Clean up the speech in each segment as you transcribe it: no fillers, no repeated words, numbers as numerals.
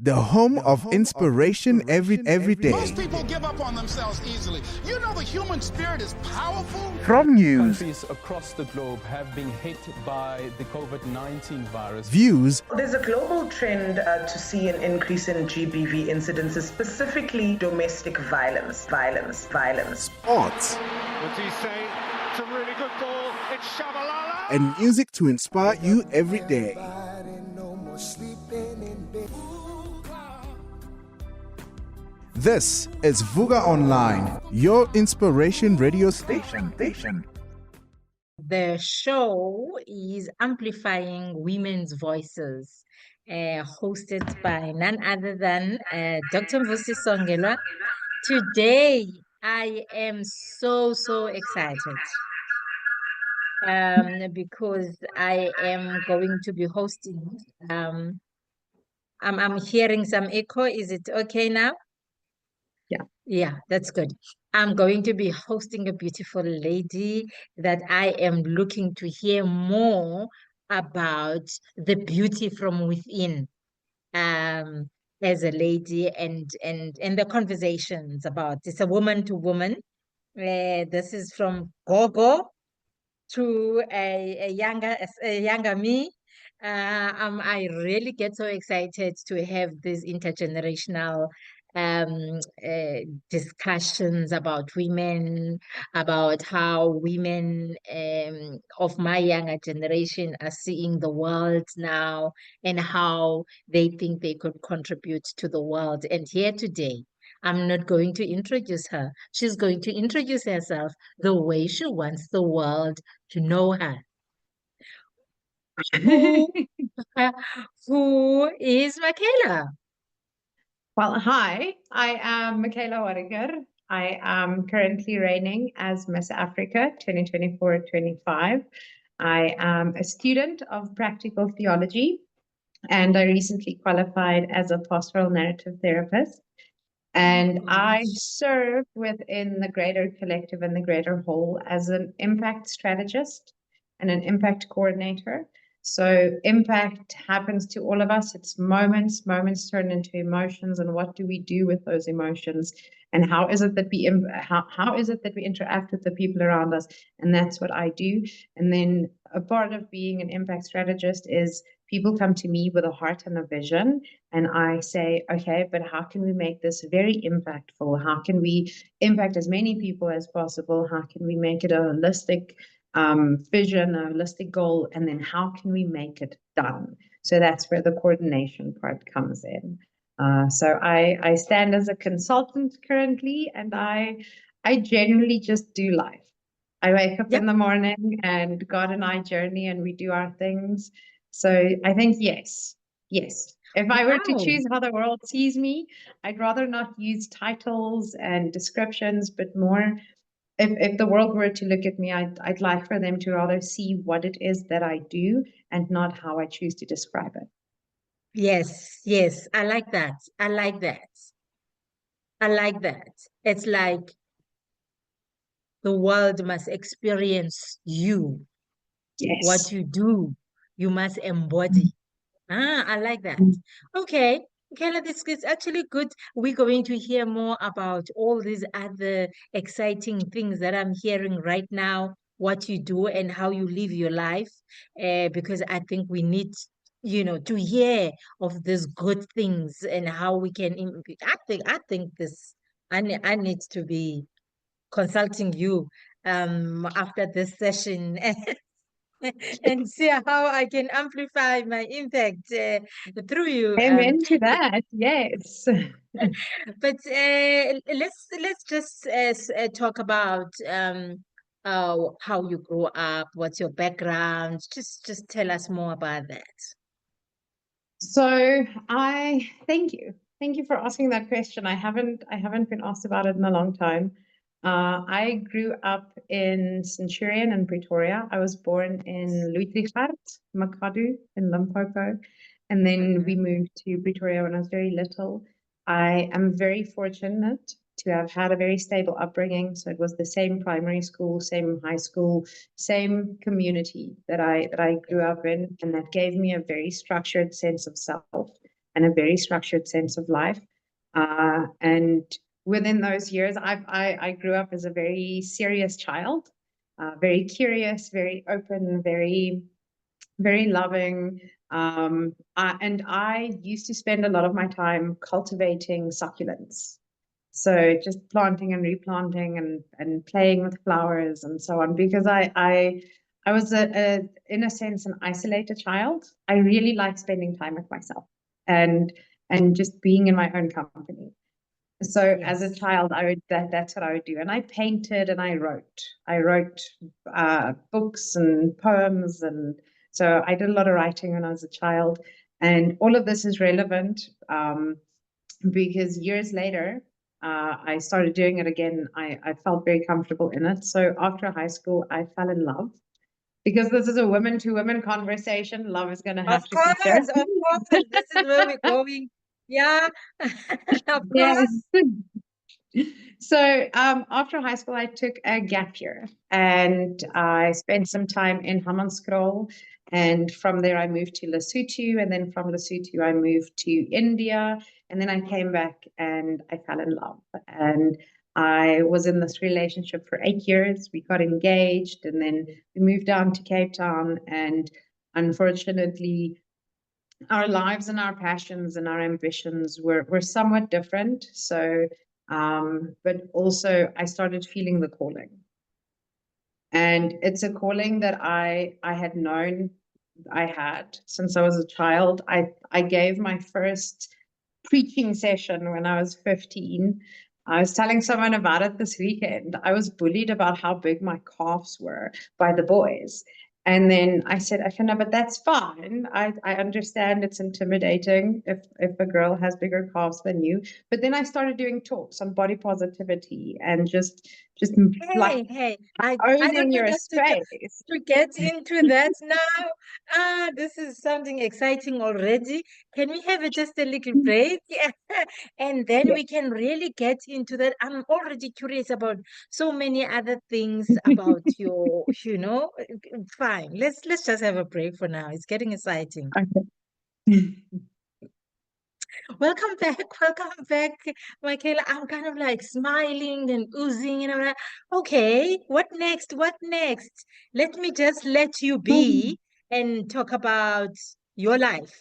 the home of inspiration every day. Most people give up on themselves easily. You know the human spirit is powerful. From news, countries across the globe have been hit by the COVID-19 virus. Views, there's a global trend to see an increase in GBV incidences, specifically domestic violence. Sports, What's he say? It's a really good ball. It's Shabalala. and music to inspire you every day. This is Vuga Online, your inspiration radio station. The show is amplifying women's voices, hosted by none other than Dr. Mvusy Songelwa. Today, I am so excited because I am going to be hosting. I'm hearing some echo. Is it okay now? Yeah, that's good. I'm going to be hosting a beautiful lady that I am looking to hear more about the beauty from within, as a lady and the conversations about it's a woman to woman. This is from Gogo to a younger me. I really get so excited to have these intergenerational discussions about women, about how women of my younger generation are seeing the world now and how they think they could contribute to the world. And here today, I'm not going to introduce her. She's going to introduce herself the way she wants the world to know her. Who is McCayla? Well, hi, I am McCayla Warriker. I am currently reigning as Miss Africa 2024-25. I am a student of practical theology, and I recently qualified as a pastoral narrative therapist. And I serve within the greater collective and the greater whole as an impact strategist and an impact coordinator. So impact happens to all of us. It's moments turn into emotions, and what do we do with those emotions? And how is it that we interact with the people around us? And that's what I do. And then a part of being an impact strategist is people come to me with a heart and a vision, and I say, okay, but how can we make this very impactful? How can we impact as many people as possible? How can we make it a holistic vision, a holistic goal, and then how can we make it done? So that's where the coordination part comes in. So I stand as a consultant currently, and I generally just do life. I wake up in the morning, and God and I journey, and we do our things. So I think yes. If I were to choose how the world sees me, I'd rather not use titles and descriptions, but more. If the world were to look at me, I'd like for them to rather see what it is that I do and not how I choose to describe it. Yes, I like that. It's like the world must experience you. Yes. What you do, you must embody. I like that. Okay. Kayla, this is actually good. We're going to hear more about all these other exciting things that I'm hearing right now, what you do and how you live your life, because I think we need, to hear of these good things and how we can. I think I need to be consulting you after this session and see how I can amplify my impact through you. Amen to that. Yes. But let's just talk about how you grew up, what's your background. Just tell us more about that. So I thank you. Thank you for asking that question. I haven't been asked about it in a long time. I grew up in Centurion in Pretoria. I was born in Ludwigstad, Makadu in Limpopo, and then we moved to Pretoria when I was very little. I am very fortunate to have had a very stable upbringing. So it was the same primary school, same high school, same community that I grew up in, and that gave me a very structured sense of self. and a very structured sense of life. And within those years, I grew up as a very serious child, very curious, very open, very, very loving. And I used to spend a lot of my time cultivating succulents. So just planting and replanting and playing with flowers and so on, because I was in a sense an isolated child. I really like spending time with myself and just being in my own company. So as a child, that's what I would do. And I painted and I wrote. I wrote books and poems. And so I did a lot of writing when I was a child. And all of this is relevant because years later, I started doing it again. I felt very comfortable in it. So after high school, I fell in love. Because this is a women-to-women conversation, love is going to have to feature. Of course, this is where we're going. Yeah, of course. Yes. So after high school, I took a gap year and I spent some time in Hammanskraal. And from there, I moved to Lesotho. And then from Lesotho, I moved to India. And then I came back and I fell in love. And I was in this relationship for 8 years. We got engaged and then we moved down to Cape Town. And unfortunately, our lives and our passions and our ambitions were somewhat different. So, but also I started feeling the calling. And it's a calling that I had known I had since I was a child. I gave my first preaching session when I was 15. I was telling someone about it this weekend. I was bullied about how big my calves were by the boys. And then I said, okay, no, but that's fine. I understand it's intimidating if a girl has bigger calves than you. But then I started doing talks on body positivity and just like I don't owning want your us space. to get into that now. This is something exciting already. Can we have just a little break? And then Yeah. we can really get into that. I'm already curious about so many other things about your, fine. Let's just have a break for now. It's getting exciting. Okay. Welcome back, McCayla. I'm kind of like smiling and oozing, and I'm like, okay, what next? What next? Let me just let you be and talk about your life.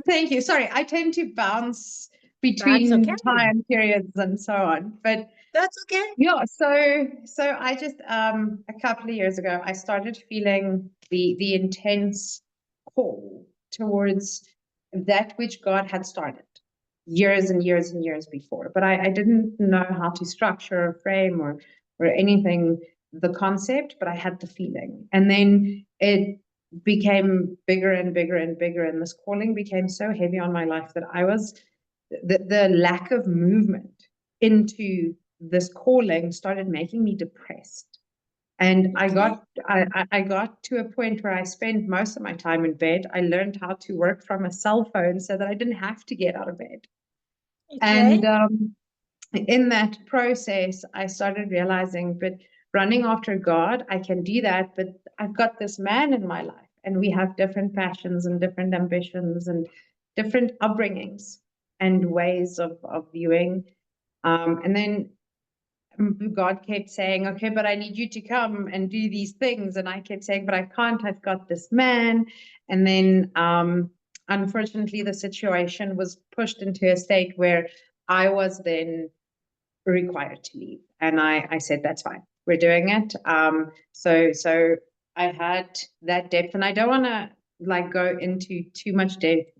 Thank you. Sorry, I tend to bounce That's okay. between time periods and so on. But That's okay. yeah, so I just a couple of years ago I started feeling the intense call towards that which God had started years and years and years before. But I didn't know how to structure a frame or anything, the concept, but I had the feeling. And then it became bigger and bigger and bigger. And this calling became so heavy on my life that I was the lack of movement into this calling started making me depressed. And I got to a point where I spent most of my time in bed. I learned how to work from a cell phone so that I didn't have to get out of bed. Okay. And in that process, I started realizing, but running after God, I can do that, but I've got this man in my life, and we have different passions and different ambitions and different upbringings and ways of viewing. And then God kept saying, okay, but I need you to come and do these things. And I kept saying, but I can't, I've got this man. And then unfortunately, the situation was pushed into a state where I was then required to leave. And I said, that's fine, we're doing it. So I had that depth, and I don't want to like go into too much depth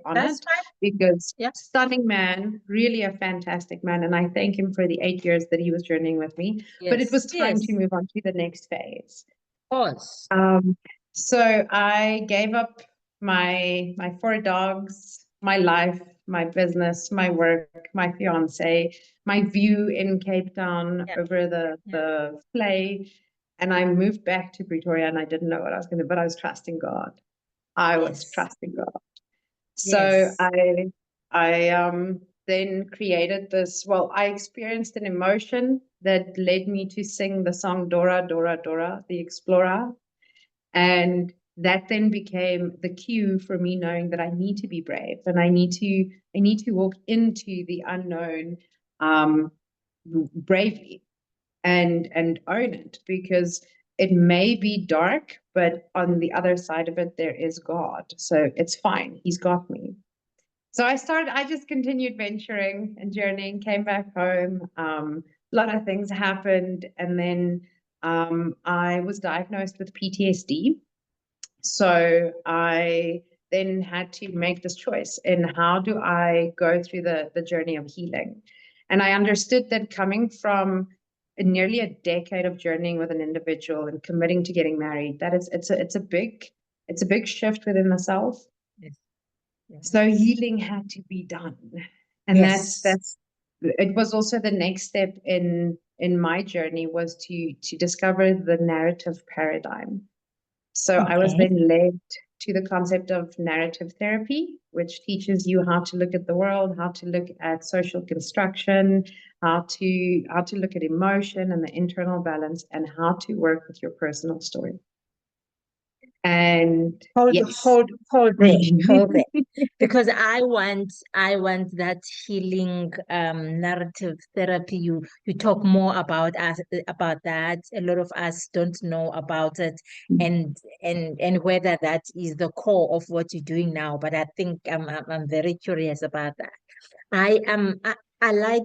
on That's it fine. because Yeah. stunning man, really a fantastic man. And I thank him for the 8 years that he was journeying with me. But it was time to move on to the next phase. Of course. So I gave up my 4 dogs, my life, my business, my work, my fiance, my view in Cape Town over the play. And I moved back to Pretoria, and I didn't know what I was going to do, but I was trusting God. I was trusting God. So I then created this, well, I experienced an emotion that led me to sing the song Dora, Dora, Dora, the Explorer. And that then became the cue for me knowing that I need to be brave and I need to walk into the unknown bravely and own it, because it may be dark, but on the other side of it, there is God. So it's fine. He's got me. So I just continued venturing and journeying, came back home. A lot of things happened. And then I was diagnosed with PTSD. So I then had to make this choice in how do I go through the journey of healing. And I understood that coming from nearly a decade of journeying with an individual and committing to getting married, that it's a big shift within the self. Yes. Yes. So healing had to be done. And Yes. that's it was also the next step in my journey, was to discover the narrative paradigm. So I was Okay. then led to the concept of narrative therapy, which teaches you how to look at the world, how to look at social construction, how to look at emotion and the internal balance, and how to work with your personal story. And Hold yes. there, because I want that healing narrative therapy. You talk more about that. A lot of us don't know about it, and whether that is the core of what you're doing now. But I think I'm very curious about that. I like,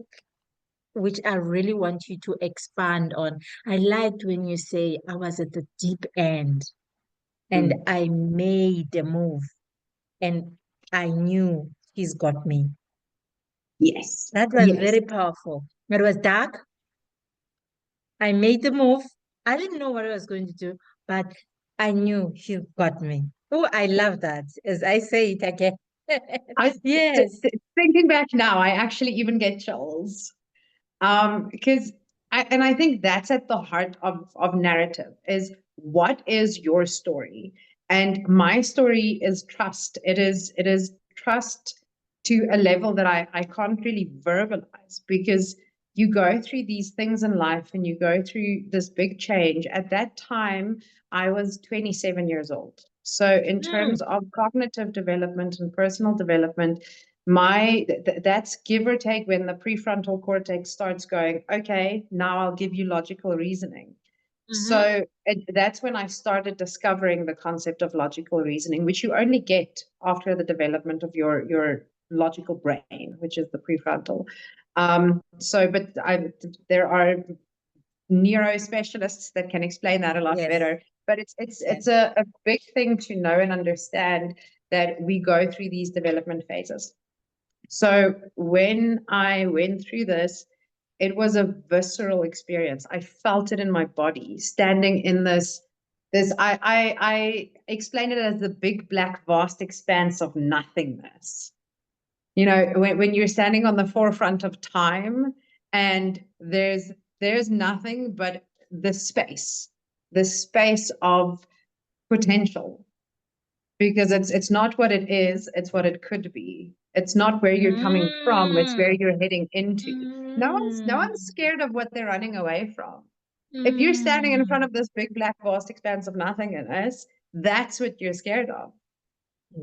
which I really want you to expand on. I liked when you say I was at the deep end and I made a move and I knew he's got me. Yes. That was very powerful. It was dark. I made the move. I didn't know what I was going to do, but I knew he got me. Oh, I love that. As I say it again. Yes. Thinking back now, I actually even get chills. Because I think that's at the heart of narrative, is what is your story? And my story is trust. It is trust to a level that I can't really verbalize, because you go through these things in life and you go through this big change. At that time, I was 27 years old. So in terms of cognitive development and personal development, that's give or take when the prefrontal cortex starts going, okay, now I'll give you logical reasoning. So that's when I started discovering the concept of logical reasoning, which you only get after the development of your logical brain, which is the prefrontal. There are neurospecialists that can explain that a lot Yes. better. But it's a big thing to know and understand that we go through these development phases. So when I went through this, it was a visceral experience. I felt it in my body, standing in this. I explain it as the big black vast expanse of nothingness. You know, when you're standing on the forefront of time and there's nothing but the space of potential, because it's not what it is, it's what it could be. It's not where you're coming from, it's where you're heading into. No one's scared of what they're running away from. If you're standing in front of this big black vast expanse of nothingness, that's what you're scared of.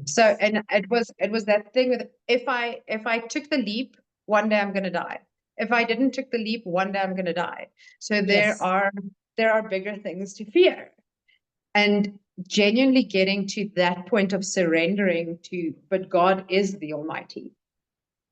So, and it was that thing with, if I took the leap, one day I'm going to die. If I didn't took the leap, one day I'm going to die. So there are bigger things to fear. And genuinely getting to that point of surrendering to, but God is the Almighty.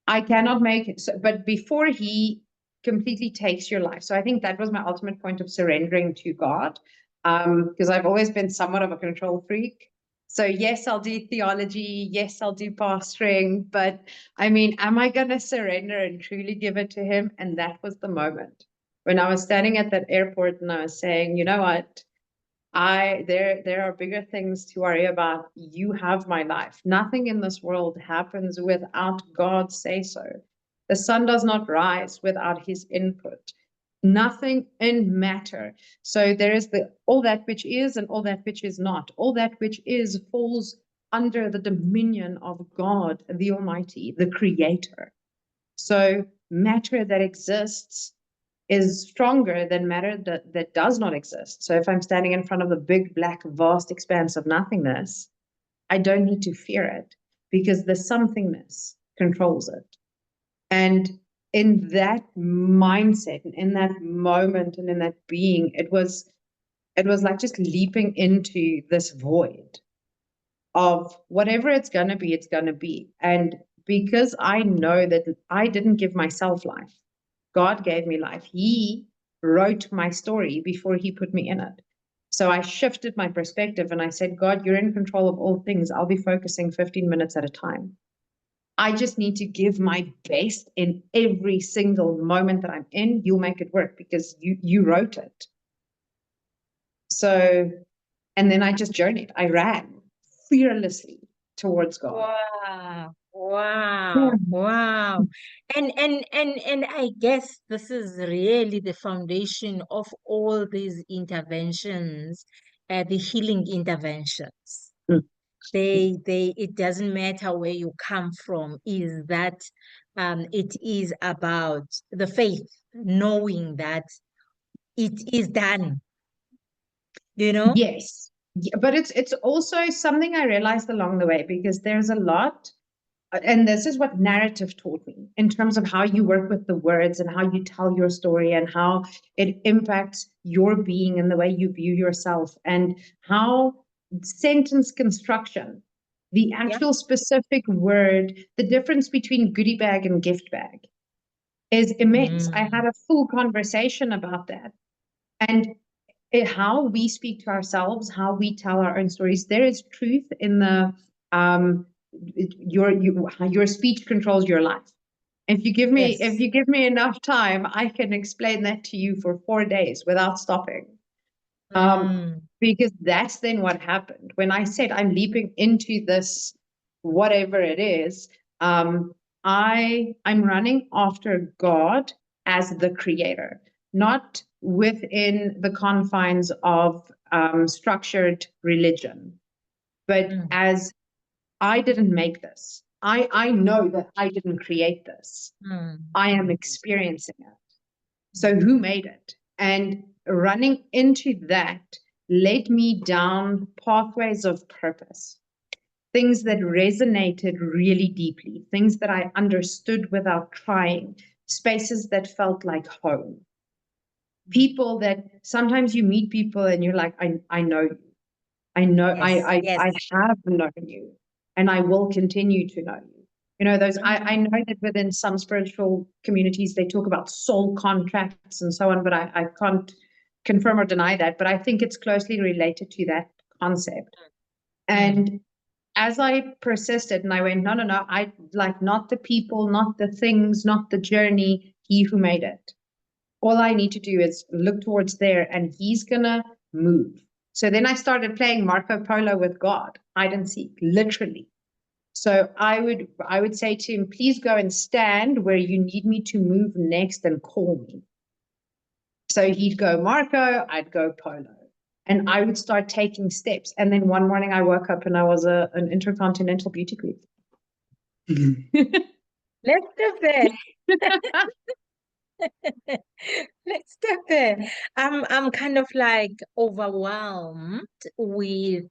I cannot make it. So, but before He completely takes your life. So I think that was my ultimate point of surrendering to God. Because I've always been somewhat of a control freak. So yes, I'll do theology. Yes, I'll do pastoring. But I mean, am I going to surrender and truly give it to Him? And that was the moment when I was standing at that airport and I was saying, you know what? There are bigger things to worry about. You have my life. Nothing in this world happens without God's say so. The sun does not rise without His input. Nothing in matter. So there is all that which is and all that which is not. All that which is falls under the dominion of God, the Almighty, the Creator. So matter that exists is stronger than matter that does not exist. So if I'm standing in front of the big, black, vast expanse of nothingness, I don't need to fear it because the somethingness controls it. And in that mindset, and in that moment, and in that being, it was like just leaping into this void of whatever it's going to be, it's going to be. And because I know that I didn't give myself life, God gave me life. He wrote my story before he put me in it. So I shifted my perspective and I said, God, you're in control of all things. I'll be focusing 15 minutes at a time. I just need to give my best in every single moment that I'm in. You'll make it work because you wrote it. So, and then I just journeyed. I ran fearlessly towards God. Wow. Wow. Wow. And I guess this is really the foundation of all these interventions, the healing interventions. Mm. It doesn't matter where you come from, is that it is about the faith, knowing that it is done, you know? Yes. Yeah, but it's also something I realized along the way because there's a lot, and this is what narrative taught me in terms of how you work with the words and how you tell your story and how it impacts your being and the way you view yourself and how sentence construction, the actual specific word, the difference between goodie bag and gift bag is immense. I had a full conversation about that. And how we speak to ourselves, how we tell our own stories. There is truth in the your speech controls your life. If you give me enough time, I can explain that to you for 4 days without stopping. Because that's then what happened when I said I'm leaping into this whatever it is. I'm running after God as the creator, not within the confines of structured religion, but as I didn't make this. I know that I didn't create this. I am experiencing it. So who made it? And running into that led me down pathways of purpose, things that resonated really deeply, things that I understood without trying, spaces that felt like home. People that sometimes you meet people and you're like, I know you. I know, I have known you and I will continue to know you. You know, I know that within some spiritual communities, they talk about soul contracts and so on, but I can't confirm or deny that. But I think it's closely related to that concept. And as I persisted and I went, no, I like not the people, not the things, not the journey, he who made it. All I need to do is look towards there and he's going to move. So then I started playing Marco Polo with God, hide and seek, literally. So I would say to him, please go and stand where you need me to move next and call me. So he'd go Marco, I'd go Polo. And I would start taking steps. And then one morning I woke up and I was an intercontinental beauty queen. Let's do that. Let's do that. I'm kind of like overwhelmed with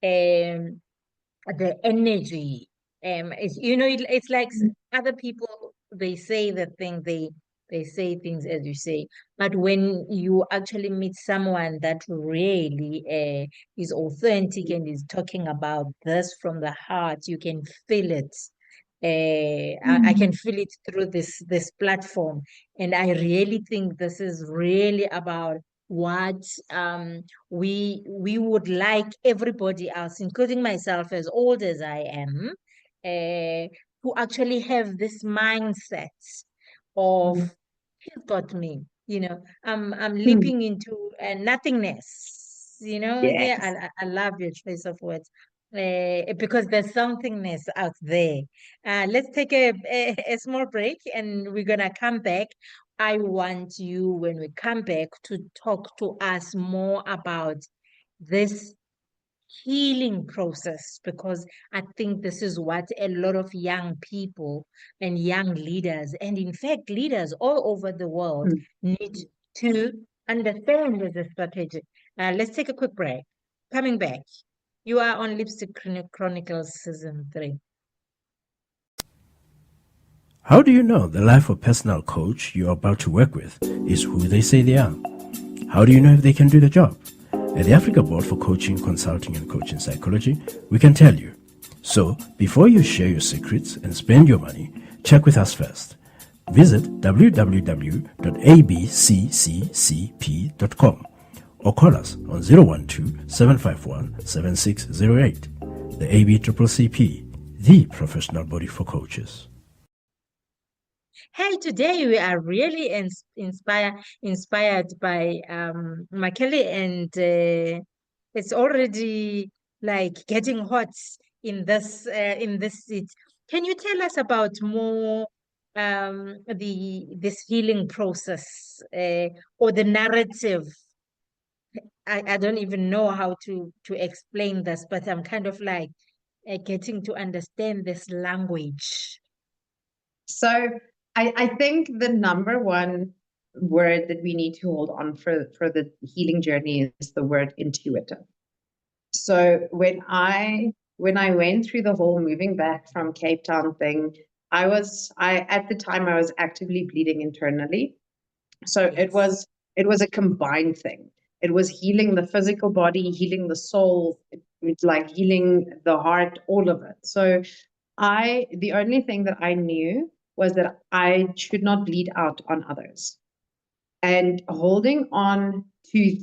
the energy. It's, you know, it's like other people, they say the thing, they say things as you say, but when you actually meet someone that really is authentic and is talking about this from the heart, you can feel it. I can feel it through this platform, and I really think this is really about what we would like everybody else, including myself, as old as I am, to actually have this mindset of he's got me. You know, I'm leaping into nothingness. You know, Yes. I love your choice of words. Because there's somethingness out there. Let's take a small break and we're gonna come back. I want you, when we come back, to talk to us more about this healing process, because I think this is what a lot of young people and young leaders, and in fact leaders all over the world, need to understand as a strategy. Let's take a quick break. Coming back, you are on Lipstick Chronicles Season 3. How do you know the life or personal coach you're about to work with is who they say they are? How do you know if they can do the job? At the Africa Board for Coaching, Consulting and Coaching Psychology, we can tell you. So, before you share your secrets and spend your money, check with us first. Visit www.abccccp.com or call us on 012-751-7608. The ABCCP, the professional body for coaches. Hey, today we are really inspired by McCayla, and it's already like getting hot in this seat. Can you tell us about more this healing process or the narrative? I don't even know how to explain this, but I'm kind of like getting to understand this language. So I think the number one word that we need to hold on for the healing journey is the word intuitive. So when I went through the whole moving back from Cape Town thing, at the time I was actively bleeding internally. So it was a combined thing. It was healing the physical body, healing the soul, it's like healing the heart, all of it. So the only thing that I knew was that I should not bleed out on others. And holding on to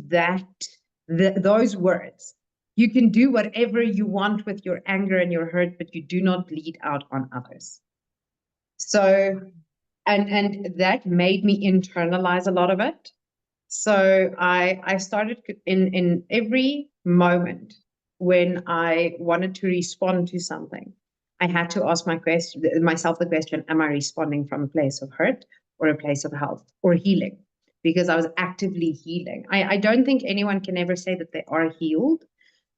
those words, you can do whatever you want with your anger and your hurt, but you do not bleed out on others. So, and that made me internalize a lot of it. So I started in every moment when I wanted to respond to something, I had to ask myself the question, am I responding from a place of hurt or a place of health or healing? Because I was actively healing. I don't think anyone can ever say that they are healed.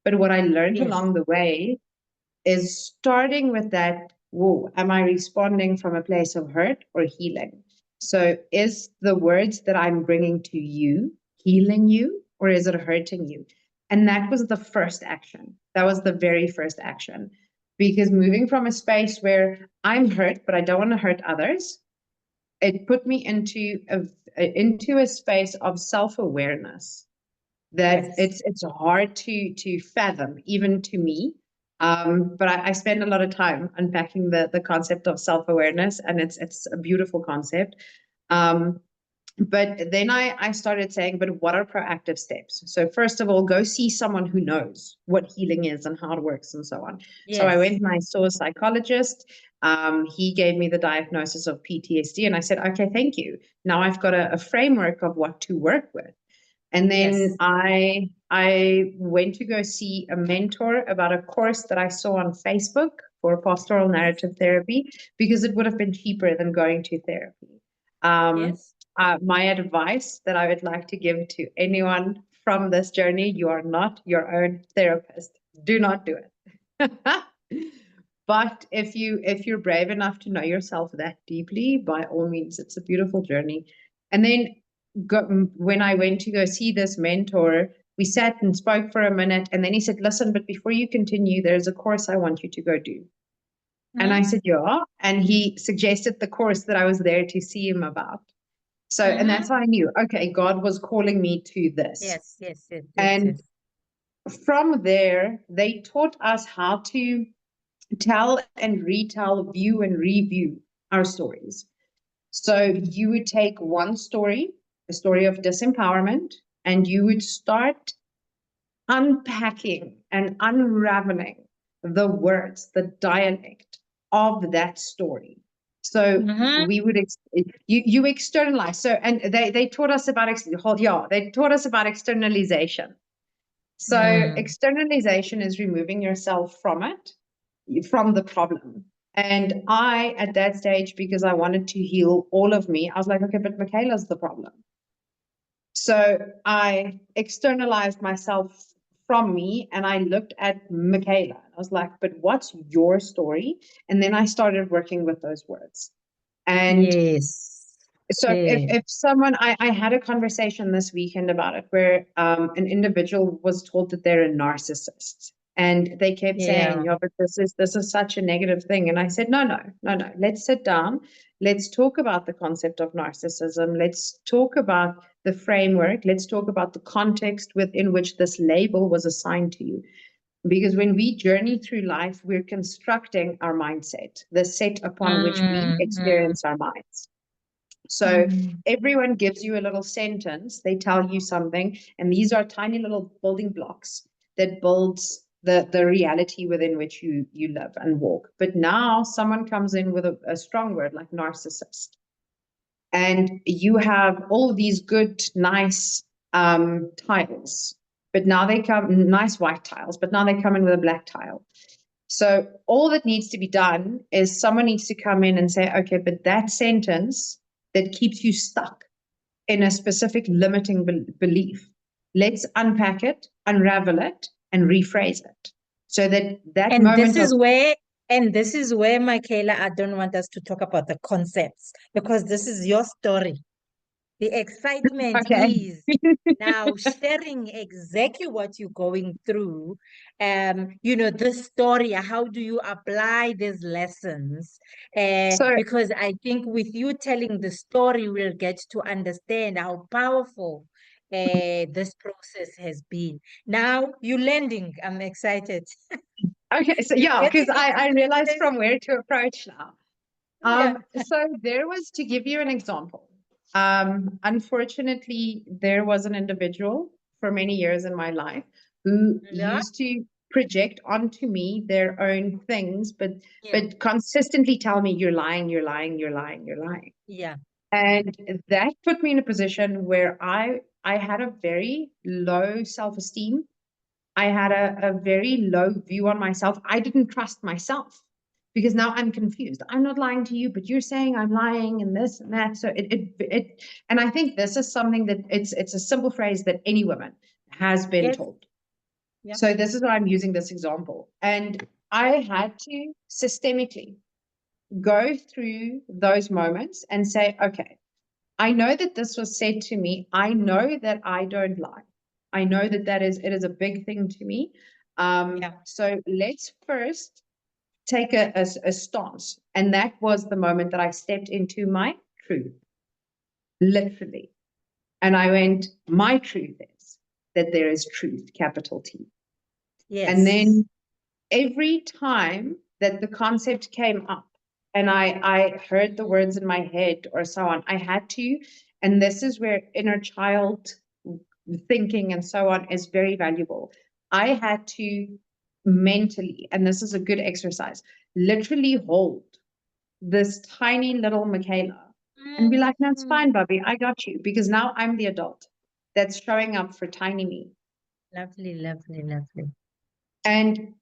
But what I learned along the way is starting with that, whoa, am I responding from a place of hurt or healing? So is the words that I'm bringing to you healing you, or is it hurting you? And that was the first action. That was the very first action. Because moving from a space where I'm hurt, but I don't want to hurt others, it put me into a space of self-awareness that it's hard to fathom, even to me. But I spend a lot of time unpacking the concept of self-awareness, and it's a beautiful concept. But then I started saying, but what are proactive steps? So first of all, go see someone who knows what healing is and how it works and so on. So I went and I saw a psychologist. He gave me the diagnosis of PTSD, and I said, okay, thank you. Now I've got a framework of what to work with. And then I went to go see a mentor about a course that I saw on Facebook for pastoral narrative therapy, because it would have been cheaper than going to therapy. My advice that I would like to give to anyone from this journey, you are not your own therapist. Do not do it. But if you're brave enough to know yourself that deeply, by all means, it's a beautiful journey. And then when I went to go see this mentor, we sat and spoke for a minute, and then he said, listen, but before you continue, there's a course I want you to go do. And I said, yeah. And he suggested the course that I was there to see him about. So, and that's how I knew, okay, God was calling me to this. And from there, they taught us how to tell and retell, view and review our stories. So you would take one story, a story of disempowerment, and you would start unpacking and unraveling the words, the dialect of that story. So we would you externalize. So, and they taught us about they taught us about externalization. So externalization is removing yourself from it, from the problem. And I, at that stage, because I wanted to heal all of me, I was like, okay, but McCayla's the problem. So I externalized myself from me and I looked at McCayla. I was like, but what's your story? And then I started working with those words. And Yes. so if someone, I had a conversation this weekend about it where an individual was told that they're a narcissist. And they kept saying, yeah, but this is such a negative thing. And I said, no. Let's sit down. Let's talk about the concept of narcissism. Let's talk about the framework. Let's talk about the context within which this label was assigned to you. Because when we journey through life, we're constructing our mindset, the set upon which we experience our minds. So everyone gives you a little sentence, they tell you something, and these are tiny little building blocks that builds the reality within which you live and walk. But now someone comes in with a strong word like narcissist, and you have all of these good, nice tiles, but now they come, nice white tiles, but now they come in with a black tile. So all that needs to be done is someone needs to come in and say, okay, but that sentence that keeps you stuck in a specific limiting belief, let's unpack it, unravel it, and rephrase it. So that And moment this is where, McCayla, I don't want us to talk about the concepts because this is your story. The excitement is now sharing exactly what you're going through. This story, how do you apply these lessons? Because I think with you telling the story, we'll get to understand how powerful this process has been. Now you're landing. I'm excited. Okay, so yeah, because I realized from where to approach now. So there was, to give you an example, unfortunately, there was an individual for many years in my life who used to project onto me their own things, but consistently tell me, you're lying, you're lying, you're lying, you're lying. Yeah. And that put me in a position where I had a very low self-esteem. I had a very low view on myself. I didn't trust myself because now I'm confused. I'm not lying to you, but you're saying I'm lying and this and that. So and I think this is something that it's a simple phrase that any woman has been told. Yep. So this is why I'm using this example. And I had to systemically go through those moments and say, okay, I know that this was said to me. I know that I don't lie. I know that it is a big thing to me. So let's first take a stance. And that was the moment that I stepped into my truth, literally. And I went, my truth is that there is truth, capital T. Yes. And then every time that the concept came up and I heard the words in my head or so on, I had to, and this is where inner child thinking and so on is very valuable. I had to mentally, and this is a good exercise, literally hold this tiny little McCayla and be like, no, it's fine, Bobby, I got you. Because now I'm the adult that's showing up for tiny me. Lovely, lovely, lovely. And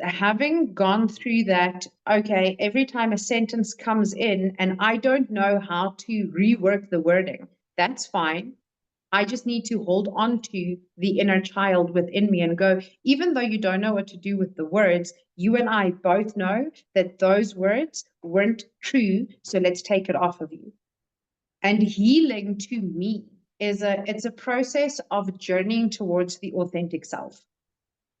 having gone through that, okay, every time a sentence comes in and I don't know how to rework the wording, that's fine. I just need to hold on to the inner child within me and go, even though you don't know what to do with the words, you and I both know that those words weren't true, so let's take it off of you. And healing to me it's a process of journeying towards the authentic self.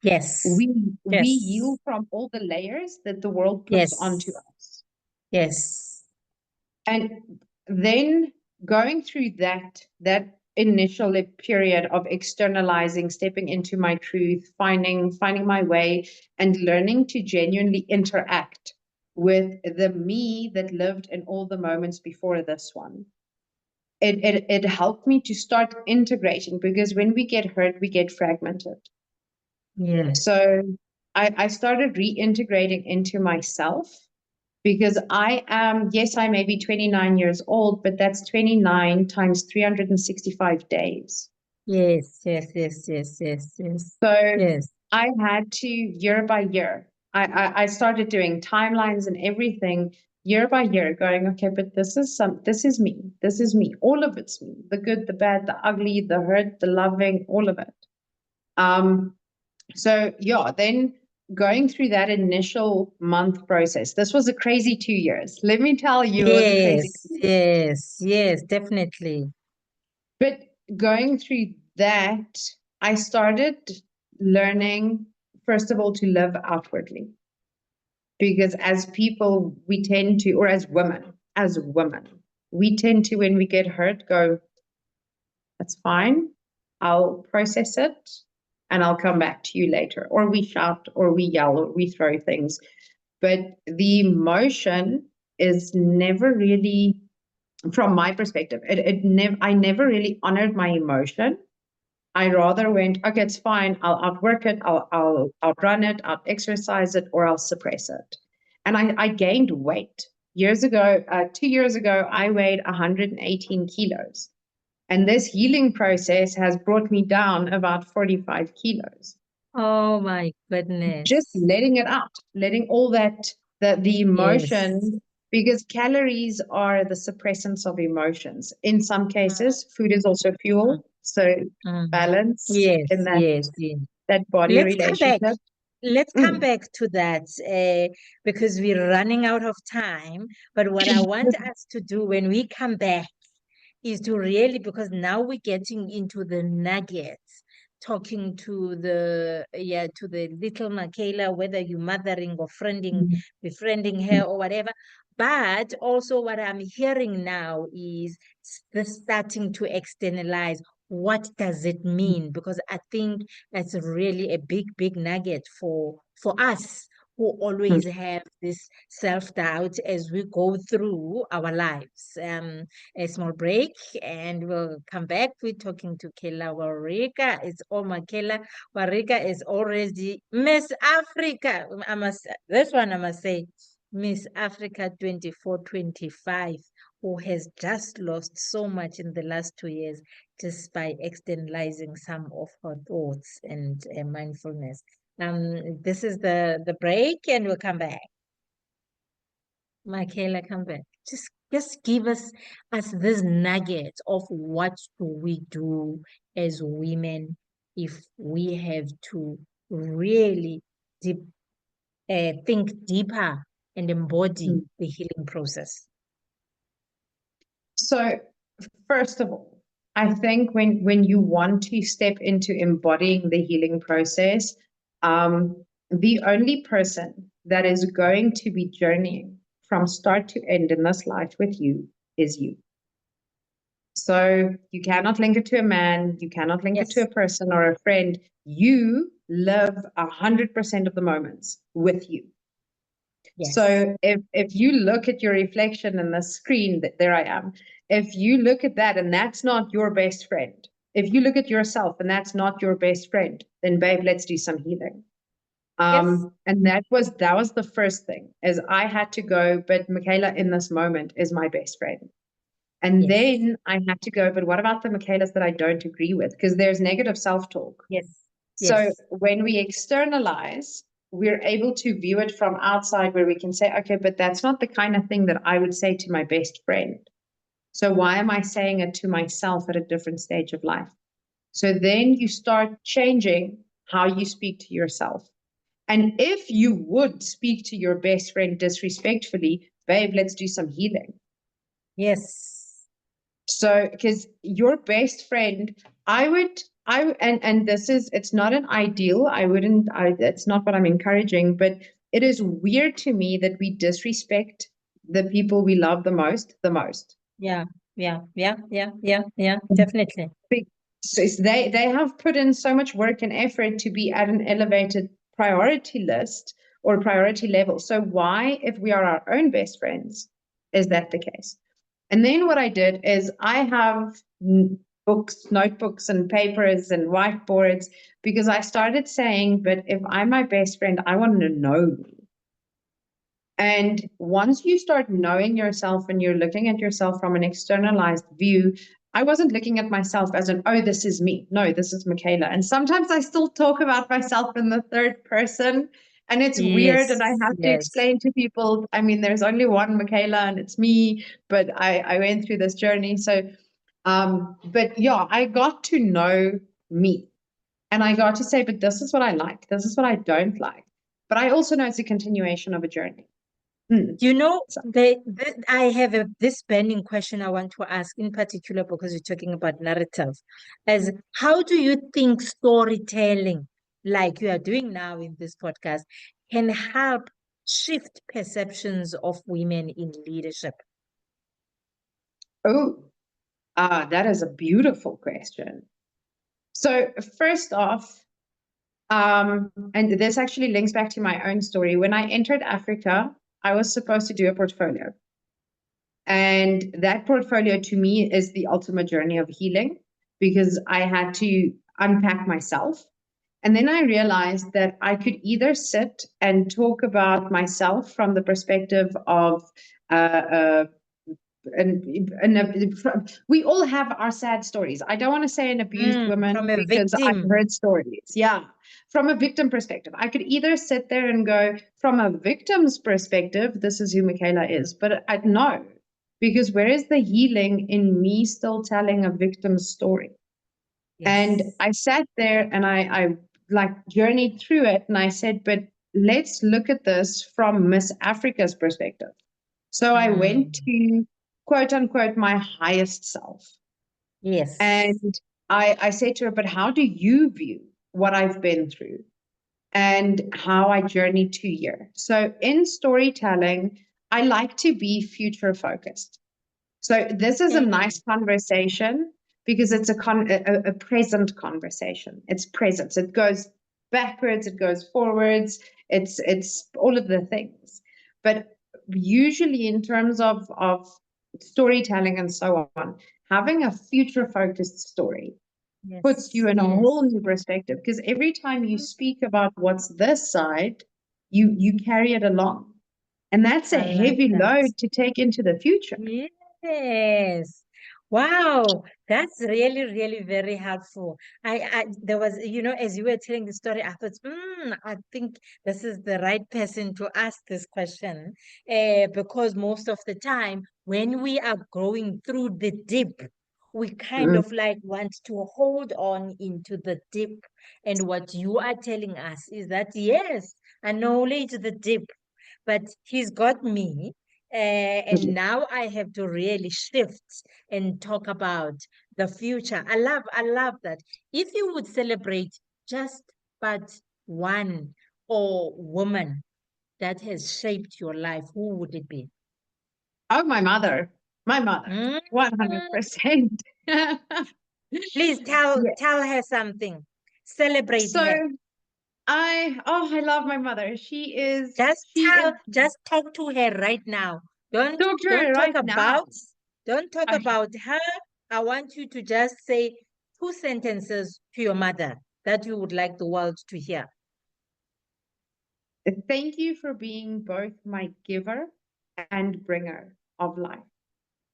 Yes. We heal from all the layers that the world puts onto us. Yes. And then going through that initial period of externalizing, stepping into my truth, finding my way, and learning to genuinely interact with the me that lived in all the moments before this one. It helped me to start integrating, because when we get hurt, we get fragmented. Yeah. So I started reintegrating into myself, because I am, yes, I may be 29 years old, but that's 29 times 365 days. Yes. So I had to, year by year, I started doing timelines and everything year by year, going, okay, but this is me, all of it's me, the good, the bad, the ugly, the hurt, the loving, all of it. So yeah, then going through that initial month process, this was a crazy 2 years. Let me tell you, it was a crazy. Yes, definitely. But going through that, I started learning, first of all, to live outwardly. Because as people, we tend to, or as women, we tend to, when we get hurt, go, that's fine. I'll process it and I'll come back to you later. Or we shout, or we yell, or we throw things. But the emotion is never really, from my perspective, I never really honored my emotion. I rather went, okay, it's fine. I'll outwork it. I'll outrun it. I'll exercise it, or I'll suppress it. And I gained weight years ago. 2 years ago, I weighed 118 kilos. And this healing process has brought me down about 45 kilos. Oh my goodness. Just letting it out, letting all that, the emotion, because calories are the suppressants of emotions. In some cases, food is also fuel. So balance Yes, in that, yes. that body Let's come back. relationship. Let's come back to that because we're running out of time. But what I want us to do when we come back is to really, because now we're getting into the nuggets, talking to the little McCayla, whether you're mothering or befriending her or whatever. But also what I'm hearing now is this starting to externalize. What does it mean? Because I think that's really a big nugget for us who always have this self-doubt as we go through our lives. A small break and we'll come back. We're talking to McCayla Warriker. It's all McCayla Warriker is already Miss Africa. I must say, Miss Africa 24-25, who has just lost so much in the last 2 years just by externalizing some of her thoughts and mindfulness. This is the break, and we'll come back. McCayla, come back. Just give us this nugget of what do we do as women if we have to really think deeper and embody the healing process. So first of all, I think when you want to step into embodying the healing process, the only person that is going to be journeying from start to end in this life with you is you. So you cannot link it to a man, you cannot link it to a person or a friend. You live 100% of the moments with you. Yes. So if you look at your reflection in the screen, there I am. If you look at that and that's not your best friend, if you look at yourself and that's not your best friend, then babe, let's do some healing. And that was the first thing, is I had to go, but McCayla in this moment is my best friend. And then I had to go, but what about the McCaylas that I don't agree with? Because there's negative self-talk. So when we externalize, we're able to view it from outside, where we can say, okay, but that's not the kind of thing that I would say to my best friend. So why am I saying it to myself at a different stage of life? So then you start changing how you speak to yourself. And if you would speak to your best friend disrespectfully, babe, let's do some healing. Yes. So, because your best friend, and this is, it's not an ideal. It's not what I'm encouraging, but it is weird to me that we disrespect the people we love the most. Yeah, definitely. So they have put in so much work and effort to be at an elevated priority list or priority level. So why, if we are our own best friends, is that the case? And then what I did is I have notebooks and papers and whiteboards, because I started saying, but if I'm my best friend, I want to know me. And once you start knowing yourself and you're looking at yourself from an externalized view, I wasn't looking at myself as oh, this is me. No, this is McCayla. And sometimes I still talk about myself in the third person. And it's weird, and I have to explain to people, I mean, there's only one McCayla and it's me, but I went through this journey. So, but yeah, I got to know me. And I got to say, but this is what I like. This is what I don't like. But I also know it's a continuation of a journey. You know, So- I have this burning question I want to ask in particular because you're talking about narrative. As how do you think storytelling, like you are doing now in this podcast, can help shift perceptions of women in leadership? Oh, that is a beautiful question. So first off, and this actually links back to my own story. When I entered Africa, I was supposed to do a portfolio. And that portfolio to me is the ultimate journey of healing because I had to unpack myself. And then I realized that I could either sit and talk about myself from the perspective of we all have our sad stories. I don't want to say an abused woman From a because I've victim. heard stories. Yeah. From a victim perspective, I could either sit there and go, from a victim's perspective, this is who McCayla is. But I know, because where is the healing in me still telling a victim's story? And Yes. I sat there and I like journeyed through it and I said, but let's look at this from Miss Africa's perspective. So I went to quote unquote my highest self. Yes. And I said to her, but how do you view what I've been through and how I journeyed to here? So in storytelling, I like to be future focused. So this is a nice conversation because it's a present conversation. It's present. It goes backwards, it goes forwards, it's all of the things. But usually in terms of storytelling and so on, having a future focused story Yes. puts you in a Yes. whole new perspective because every time you speak about what's this side, you carry it along. And that's a I like heavy that. load to take into the future. Yes. Wow, that's really, really very helpful. There was, as you were telling the story, I thought, I think this is the right person to ask this question, because most of the time when we are going through the dip, we kind Mm. of like want to hold on into the dip. And what you are telling us is that, yes, acknowledge the dip, but he's got me. And now I have to really shift and talk about the future. I love that. If you would celebrate just but one or woman that has shaped your life, who would it be? Oh, my mother, Mm, 100%. Please Yeah. tell her something. Celebrate So her. I love my mother. She is Just talk to her right now. Don't talk to her don't talk right now. about don't talk I about her. I want you to just say two sentences to your mother that you would like the world to hear. thank you for being both my giver and bringer of life.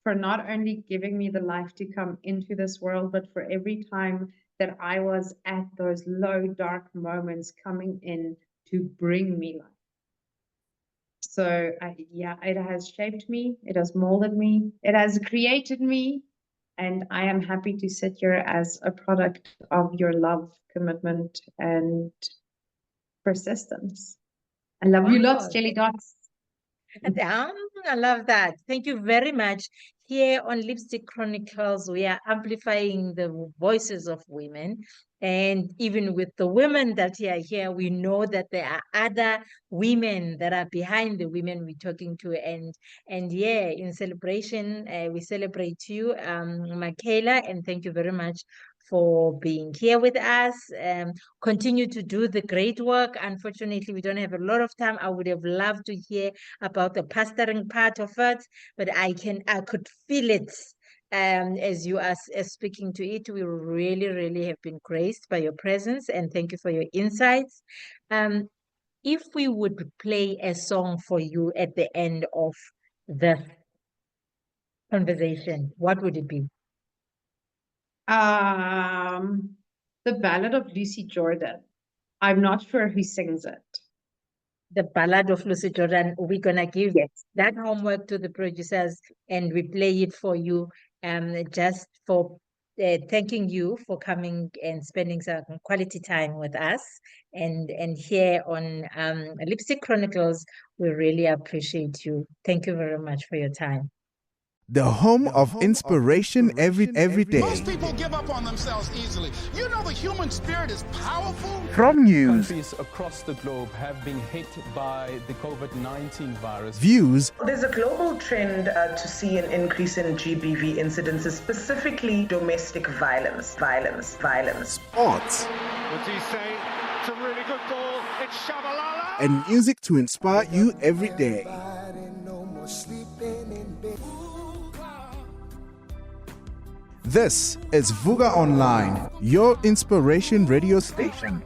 For not only giving me the life to come into this world, but for every time that I was at those low, dark moments coming in to bring me life. So, yeah, it has shaped me, it has molded me, it has created me, and I am happy to sit here as a product of your love, commitment, and persistence. I love you lots, Wow. Jelly Dots. I love that. Thank you very much. Here on Lipstick Chronicles, we are amplifying the voices of women. And even with the women that are here, we know that there are other women that are behind the women we're talking to. And yeah, in celebration, we celebrate you, McCayla, and thank you very much for being here with us. Continue to do the great work. Unfortunately, we don't have a lot of time. I would have loved to hear about the pastoring part of it, but I could feel it as you are speaking to it. We really, really have been graced by your presence, and thank you for your insights. If we would play a song for you at the end of the conversation, what would it be? The Ballad of Lucy Jordan. I'm not sure who sings it. The Ballad of Lucy Jordan. We're gonna give Yes. that homework to the producers, and we play it for you, just for thanking you for coming and spending some quality time with us and here on Lipstick Chronicles. We really appreciate you. Thank you very much for your time. The home of inspiration every day. Most people give up on themselves easily. You know the human spirit is powerful. From news, Countries across the globe have been hit by the COVID-19 virus. views, There's a global trend to see an increase in GBV incidences, specifically domestic violence. sports, What's he say? It's a really good ball. It's Shabalala. and music to inspire you every day. This is Vuga Online, your inspiration radio station.